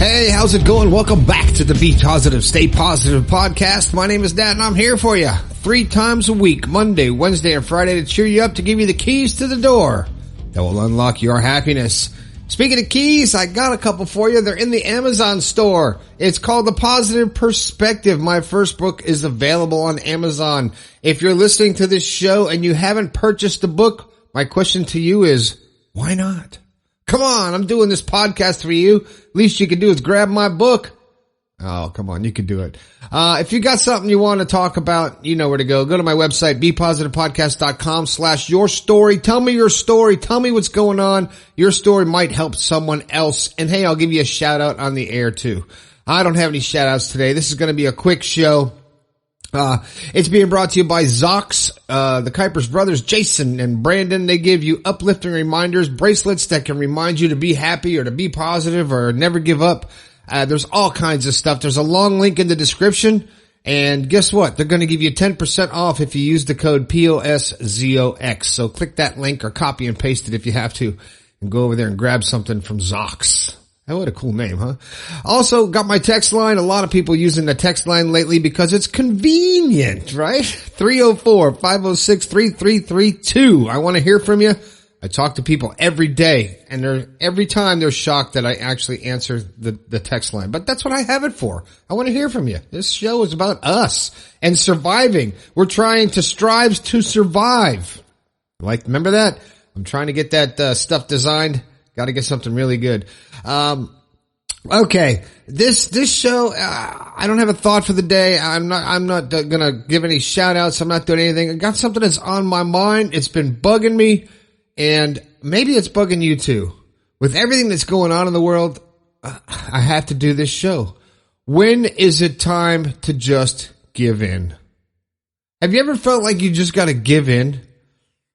Hey, how's it going? Welcome back to the Be Positive, Stay Positive podcast. My name is Nat and I'm here for you 3 times a week, Monday, Wednesday, and Friday to cheer you up, to give you the keys to the door that will unlock your happiness. Speaking of keys, I got a couple for you. They're in the Amazon store. It's called The Positive Perspective. My first book is available on Amazon. If you're listening to this show and you haven't purchased the book, my question to you is, why not? Come on, I'm doing this podcast for you. Least you can do is grab my book. Oh, come on, you can do it. If you got something you want to talk about, you know where to go. Go to my website, bepositivepodcast.com/your story. Tell me your story. Tell me what's going on. Your story might help someone else. And hey, I'll give you a shout out on the air too. I don't have any shout outs today. This is going to be a quick show. It's being brought to you by Zox, the Kuipers brothers, Jason and Brandon. They give you uplifting reminders, bracelets that can remind you to be happy or to be positive or never give up. There's all kinds of stuff. There's a long link in the description. And guess what? They're going to give you 10% off if you use the code POSZOX. So click that link or copy and paste it if you have to, and go over there and grab something from Zox. Oh, what a cool name, huh? Also, got my text line. A lot of people using the text line lately because it's convenient, right? 304-506-3332. I want to hear from you. I talk to people every day, and every time they're shocked that I actually answer the text line. But that's what I have it for. I want to hear from you. This show is about us and surviving. We're trying to strive to survive. Remember that? I'm trying to get that stuff designed. Got to get something really good. Okay. This show, I don't have a thought for the day. I'm not gonna give any shout outs. I'm not doing anything. I got something that's on my mind. It's been bugging me, and maybe it's bugging you too. With everything that's going on in the world, I have to do this show. When is it time to just give in? Have you ever felt like you just gotta give in?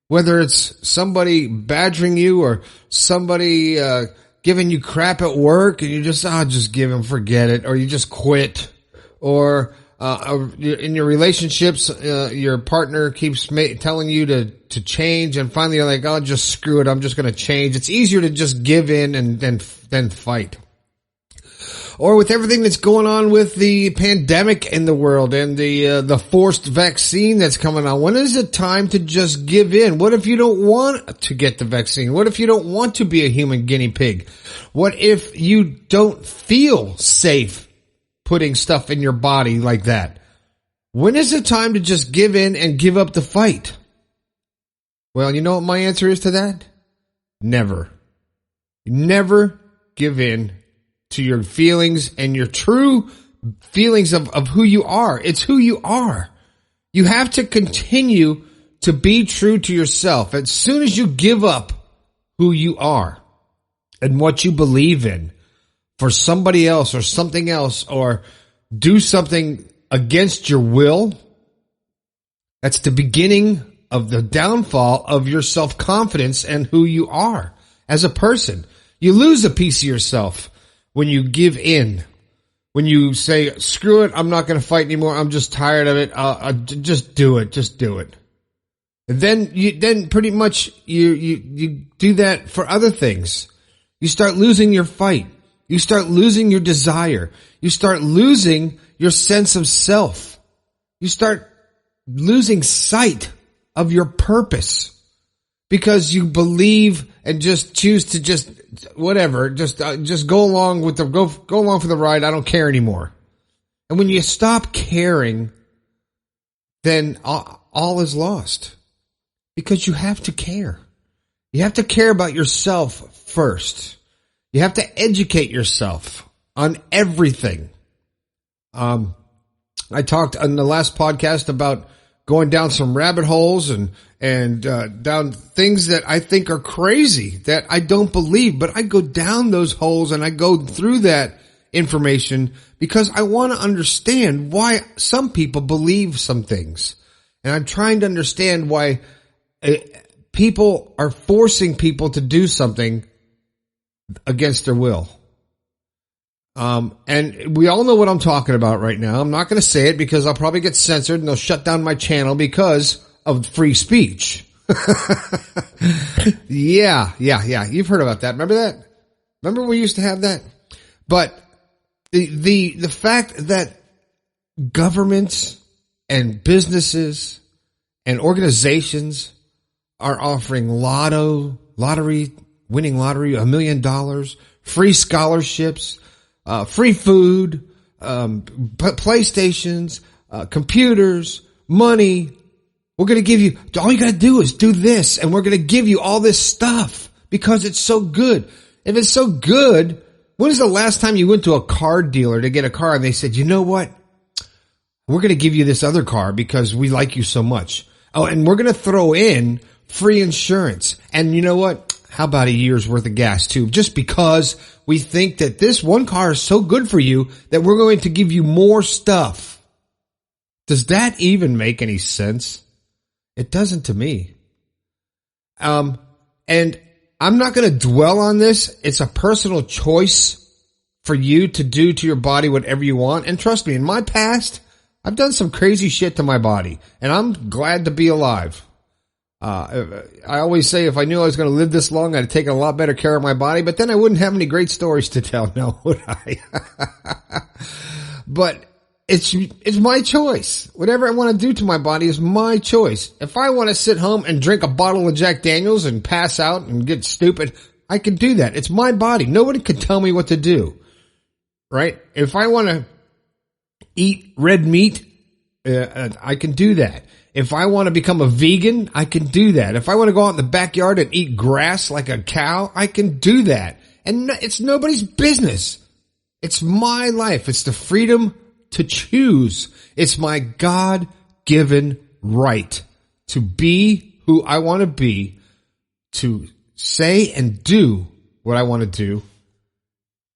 Whether it's somebody badgering you or somebody giving you crap at work and you just give them, forget it, or you just quit, or in your relationships, your partner keeps telling you to change, and finally you're like, oh, just screw it, I'm just going to change. It's easier to just give in and then fight. Or with everything that's going on with the pandemic in the world and the forced vaccine that's coming on. When is it time to just give in? What if you don't want to get the vaccine? What if you don't want to be a human guinea pig? What if you don't feel safe putting stuff in your body like that? When is it time to just give in and give up the fight? Well, you know what my answer is to that? Never. Never give in to your feelings and your true feelings of who you are. It's who you are. You have to continue to be true to yourself. As soon as you give up who you are and what you believe in for somebody else or something else, or do something against your will, that's the beginning of the downfall of your self-confidence and who you are as a person. You lose a piece of yourself when you give in, when you say, screw it, I'm not going to fight anymore, I'm just tired of it, just do it. And then pretty much you do that for other things. You start losing your fight. You start losing your desire. You start losing your sense of self. You start losing sight of your purpose because you believe and just choose to just whatever, just go along with go along for the ride. I don't care anymore. And when you stop caring, then all is lost, because you have to care. You have to care about yourself first. You have to educate yourself on everything. I talked on the last podcast about going down some rabbit holes and down things that I think are crazy, that I don't believe, but I go down those holes and I go through that information because I want to understand why some people believe some things. And I'm trying to understand why people are forcing people to do something against their will. And we all know what I'm talking about right now. I'm not going to say it because I'll probably get censored and they'll shut down my channel because of free speech. Yeah. You've heard about that. Remember that? Remember we used to have that? But The fact that governments and businesses and organizations are offering lottery, winning lottery, $1 million, free scholarships, free food, PlayStations, computers, money. We're going to give you, all you got to do is do this, and we're going to give you all this stuff because it's so good. If it's so good, when is the last time you went to a car dealer to get a car and they said, you know what? We're going to give you this other car because we like you so much. Oh, and we're going to throw in free insurance. And you know what? How about a year's worth of gas too? Just because we think that this one car is so good for you that we're going to give you more stuff. Does that even make any sense? It doesn't to me. And I'm not going to dwell on this. It's a personal choice for you to do to your body whatever you want. And trust me, in my past, I've done some crazy shit to my body, and I'm glad to be alive. I always say if I knew I was going to live this long, I'd take a lot better care of my body, but then I wouldn't have any great stories to tell now, would I? But it's my choice. Whatever I want to do to my body is my choice. If I want to sit home and drink a bottle of Jack Daniels and pass out and get stupid, I can do that. It's my body. Nobody can tell me what to do. Right? If I want to eat red meat, I can do that. If I want to become a vegan, I can do that. If I want to go out in the backyard and eat grass like a cow, I can do that. And it's nobody's business. It's my life. It's the freedom to choose. It's my God-given right to be who I want to be, to say and do what I want to do,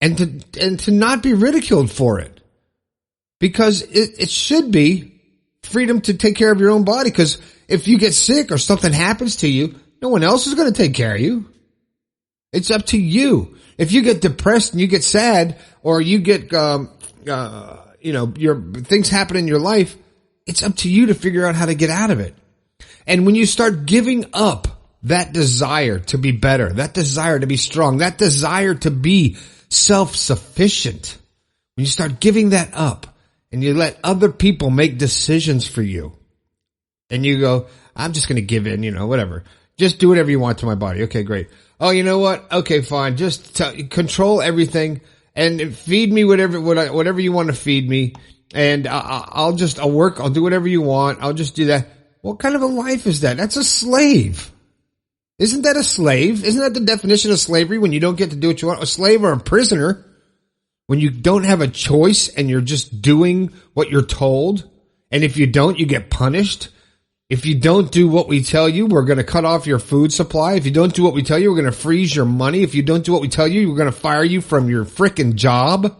and to not be ridiculed for it. Because it should be freedom to take care of your own body. Because if you get sick or something happens to you, no one else is going to take care of you. It's up to you. If you get depressed and you get sad, or you get, your things happen in your life, it's up to you to figure out how to get out of it. And when you start giving up that desire to be better, that desire to be strong, that desire to be self-sufficient, when you start giving that up and you let other people make decisions for you, and you go, I'm just going to give in, whatever. Just do whatever you want to my body. Okay, great. Oh, you know what? Okay, fine. Just control everything and feed me whatever you want to feed me. And I'll work. I'll do whatever you want. I'll just do that. What kind of a life is that? That's a slave. Isn't that a slave? Isn't that the definition of slavery, when you don't get to do what you want? A slave or a prisoner, when you don't have a choice and you're just doing what you're told. And if you don't, you get punished. If you don't do what we tell you, we're going to cut off your food supply. If you don't do what we tell you, we're going to freeze your money. If you don't do what we tell you, we're going to fire you from your frickin' job.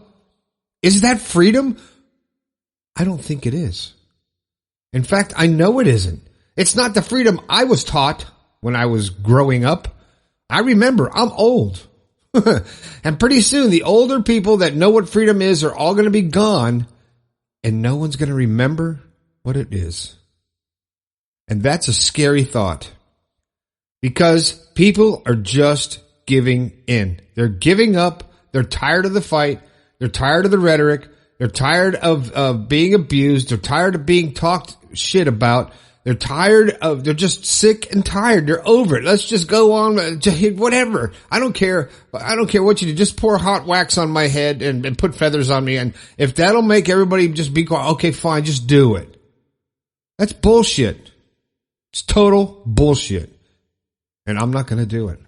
Is that freedom? I don't think it is. In fact, I know it isn't. It's not the freedom I was taught when I was growing up. I remember, I'm old. And pretty soon, the older people that know what freedom is are all going to be gone, and no one's going to remember what it is. And that's a scary thought, because people are just giving in. They're giving up. They're tired of the fight. They're tired of the rhetoric. They're tired of being abused. They're tired of being talked shit about. They're just sick and tired. They're over it. Let's just go on, whatever. I don't care what you do. Just pour hot wax on my head and put feathers on me. And if that'll make everybody just be quiet, okay, fine, just do it. That's bullshit. It's total bullshit. And I'm not going to do it.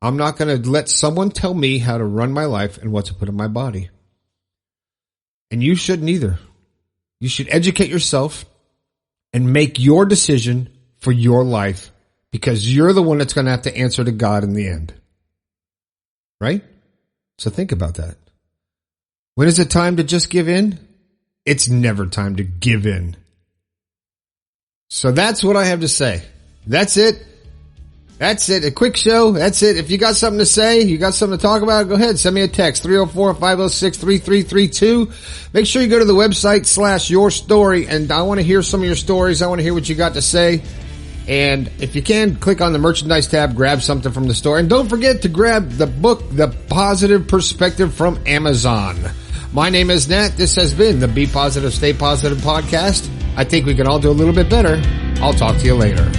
I'm not going to let someone tell me how to run my life and what to put in my body. And you shouldn't either. You should educate yourself and make your decision for your life, because you're the one that's going to have to answer to God in the end. Right? So think about that. When is it time to just give in? It's never time to give in. So that's what I have to say. That's it. That's it. A quick show. That's it. If you got something to say, you got something to talk about, go ahead. Send me a text, 304-506-3332. Make sure you go to the website /yourstory, and I want to hear some of your stories. I want to hear what you got to say. And if you can, click on the merchandise tab, grab something from the store. And don't forget to grab the book, The Positive Perspective, from Amazon. My name is Nat. This has been the Be Positive, Stay Positive podcast. I think we can all do a little bit better. I'll talk to you later.